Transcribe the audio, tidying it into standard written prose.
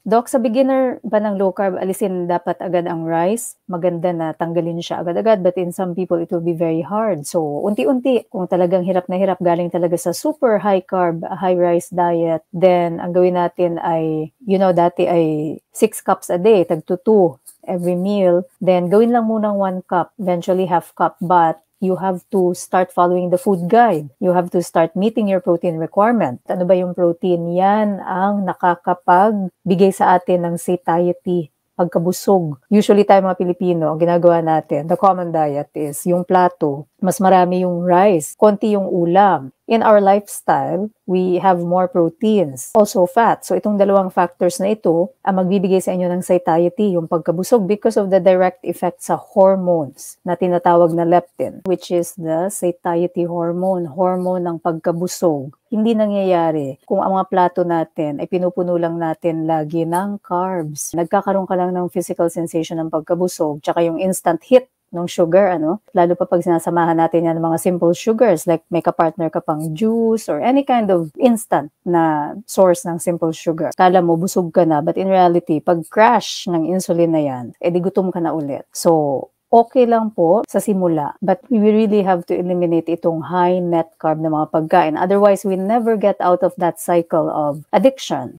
Doc, sa beginner ba ng low carb, alisin dapat agad ang rice? Maganda na tanggalin siya agad-agad, but in some people, it will be very hard. So, unti-unti, kung talagang hirap na hirap, galing talaga sa super high carb, high rice diet, then ang gawin natin ay, dati ay 6 cups a day, tagto 2 every meal. Then, gawin lang munang 1 cup, eventually half cup, but you have to start following the food guide. You have to start meeting your protein requirement. Ano ba yung protein? Yan ang nakakapagbigay sa atin ng satiety, pagkabusog. Usually tayo mga Pilipino, ang ginagawa natin, the common diet is yung plato, mas marami yung rice, konti yung ulam. In our lifestyle, we have more proteins, also fat. So itong dalawang factors na ito ang magbibigay sa inyo ng satiety, yung pagkabusog, because of the direct effect sa hormones na tinatawag na leptin, which is the satiety hormone, hormone ng pagkabusog. Hindi nangyayari kung ang mga plato natin ay pinupuno lang natin lagi ng carbs. Nagkakaroon ka lang ng physical sensation ng pagkabusog, tsaka yung instant hit ng sugar, lalo pa pag sinasamahan natin yan ng mga simple sugars, like may kapartner ka pang juice or any kind of instant na source ng simple sugar. Kala mo, busog ka na, but in reality, pag crash ng insulin na yan, edi gutom ka na ulit. So, okay lang po sa simula, but we really have to eliminate itong high net carb na mga pagkain. Otherwise, we never get out of that cycle of addiction.